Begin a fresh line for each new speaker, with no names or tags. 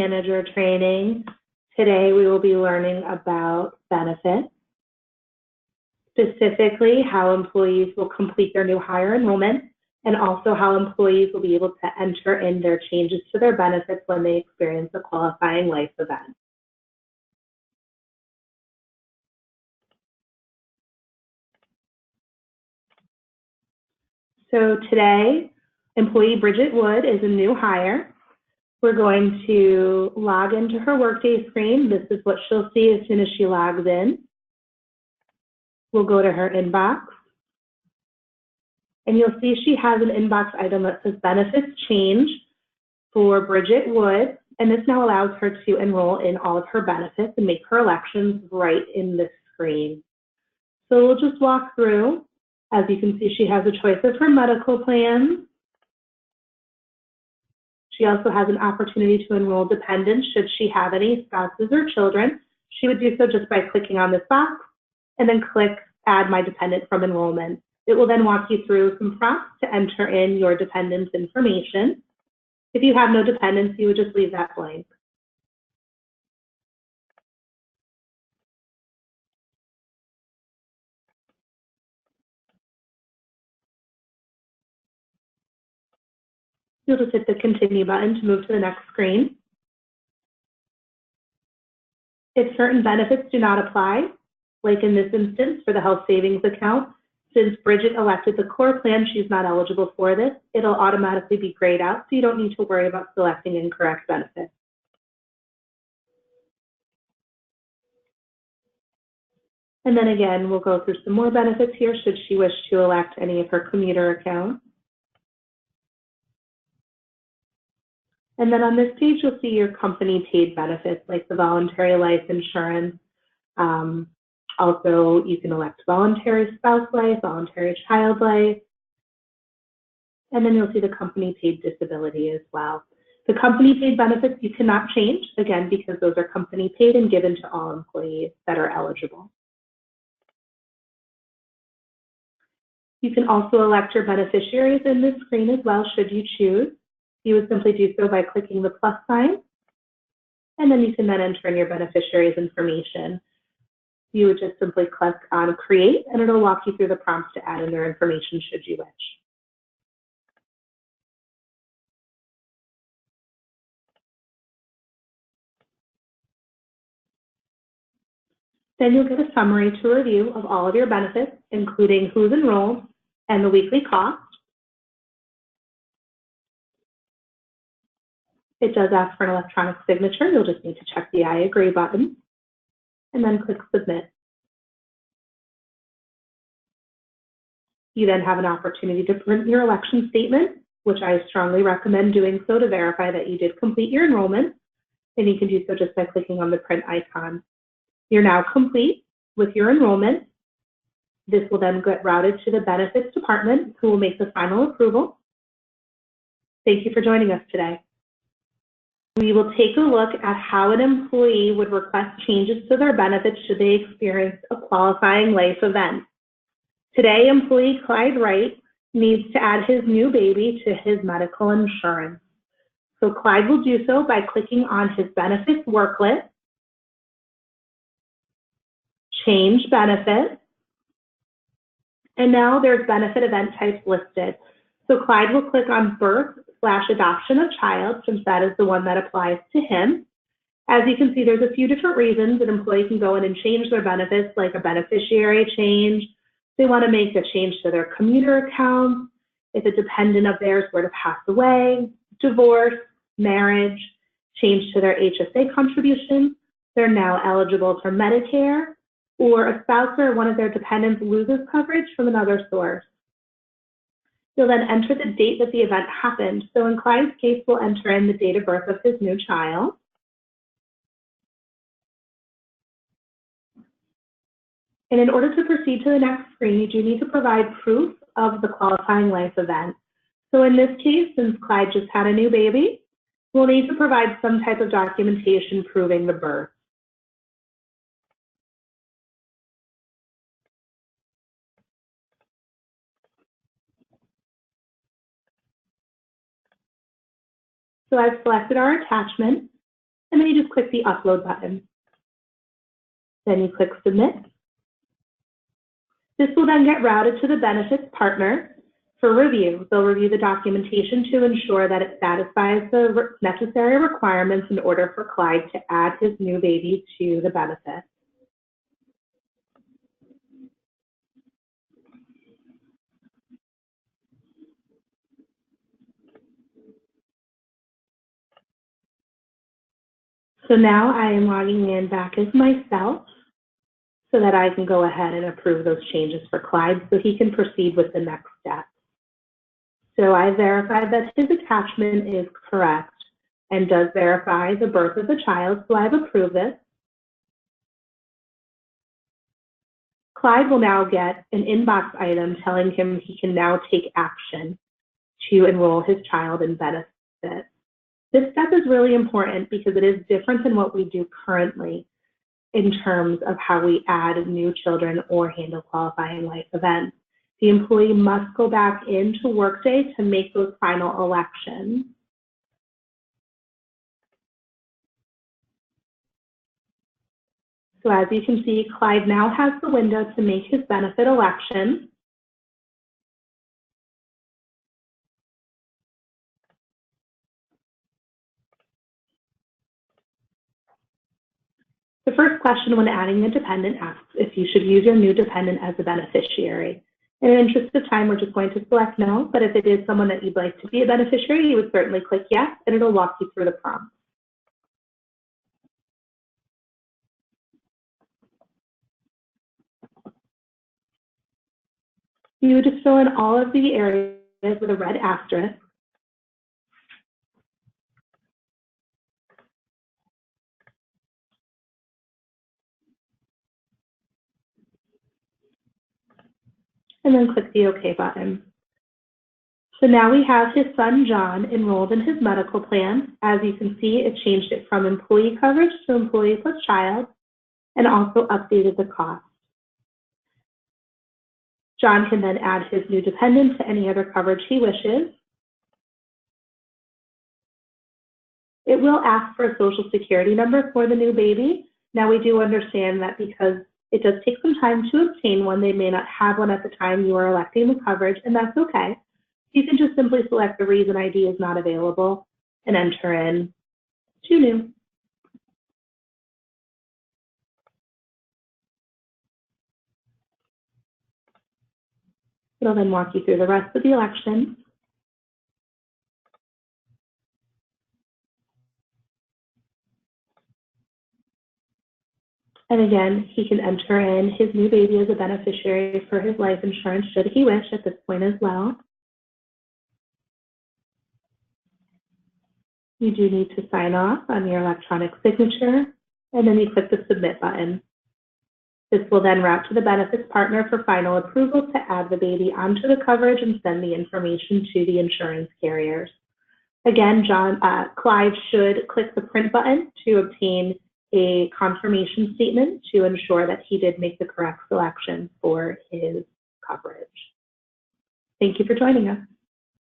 manager training. Today we will be learning about benefits, specifically how employees will complete their new hire enrollment, and also how employees will be able to enter in their changes to their benefits when they experience a qualifying life event. So today, employee Bridget Wood is a new hire. We're going to log into her Workday screen. This is what she'll see as soon as she logs in. We'll go to her inbox. And you'll see she has an inbox item that says Benefits Change for Bridget Wood. And this now allows her to enroll in all of her benefits and make her elections right in this screen. So we'll just walk through. As you can see, she has a choice of her medical plans. She also has an opportunity to enroll dependents should she have any spouses or children. She would do so just by clicking on this box and then click Add My Dependent from Enrollment. It will then walk you through some prompts to enter in your dependent's information. If you have no dependents, you would just leave that blank. You'll just hit the Continue button to move to the next screen. If certain benefits do not apply, like in this instance for the health savings account, since Bridget elected the core plan, she's not eligible for this. It'll automatically be grayed out, so you don't need to worry about selecting incorrect benefits. And then again, we'll go through some more benefits here should she wish to elect any of her commuter accounts. And then on this page, you'll see your company paid benefits like the voluntary life insurance. Also, you can elect voluntary spouse life, voluntary child life. And then you'll see the company paid disability as well. The company paid benefits you cannot change, again, because those are company paid and given to all employees that are eligible. You can also elect your beneficiaries in this screen as well, should you choose. You would simply do so by clicking the plus sign, and then you can then enter in your beneficiaries' information. You would just simply click on Create, and it'll walk you through the prompts to add in their information should you wish. Then you'll get a summary to review of all of your benefits, including who's enrolled and the weekly cost. It does ask for an electronic signature. You'll just need to check the I agree button and then click Submit. You then have an opportunity to print your election statement, which I strongly recommend doing so to verify that you did complete your enrollment. And you can do so just by clicking on the print icon. You're now complete with your enrollment. This will then get routed to the benefits department, who will make the final approval. Thank you for joining us today. We will take a look at how an employee would request changes to their benefits should they experience a qualifying life event. Today, employee Clyde Wright needs to add his new baby to his medical insurance. So Clyde will do so by clicking on his benefits worklet, change benefit, and now there's benefit event types listed. So Clyde will click on birth/adoption of child, since that is the one that applies to him. As you can see, there's a few different reasons an employee can go in and change their benefits, like a beneficiary change. They want to make a change to their commuter account, if a dependent of theirs were to pass away, divorce, marriage, change to their HSA contribution. They're now eligible for Medicare, or a spouse or one of their dependents loses coverage from another source. You'll then enter the date that the event happened. So in Clyde's case, we'll enter in the date of birth of his new child. And in order to proceed to the next screen, you do need to provide proof of the qualifying life event. So in this case, since Clyde just had a new baby, we'll need to provide some type of documentation proving the birth. So I've selected our attachment. and then you just click the upload button. Then you click submit. This will then get routed to the benefits partner for review. They'll review the documentation to ensure that it satisfies the necessary requirements in order for Clyde to add his new baby to the benefit. So now I am logging in back as myself so that I can go ahead and approve those changes for Clyde so he can proceed with the next step. So I verified that his attachment is correct and does verify the birth of the child, so I've approved this. Clyde will now get an inbox item telling him he can now take action to enroll his child in benefits. This step is really important because it is different than what we do currently in terms of how we add new children or handle qualifying life events. The employee must go back into Workday to make those final elections. So as you can see, Clyde now has the window to make his benefit election. The first question when adding a dependent asks if you should use your new dependent as a beneficiary. In the interest of time, we're just going to select no, but if it is someone that you'd like to be a beneficiary, you would certainly click yes, and it'll walk you through the prompt. You would just fill in all of the areas with a red asterisk. And then click the OK button. So now we have his son, John, enrolled in his medical plan. As you can see, it changed it from employee coverage to employee plus child and also updated the cost. John can then add his new dependent to any other coverage he wishes. It will ask for a social security number for the new baby. Now we do understand that because it does take some time to obtain one, they may not have one at the time you are electing the coverage, and that's okay. You can just simply select the reason ID is not available and enter in "too new." It'll then walk you through the rest of the election. And again, he can enter in his new baby as a beneficiary for his life insurance should he wish at this point as well. You do need to sign off on your electronic signature, and then you click the submit button. This will then route to the benefits partner for final approval to add the baby onto the coverage and send the information to the insurance carriers. Again, Clyde should click the print button to obtain a confirmation statement to ensure that he did make the correct selection for his coverage. Thank you for joining us.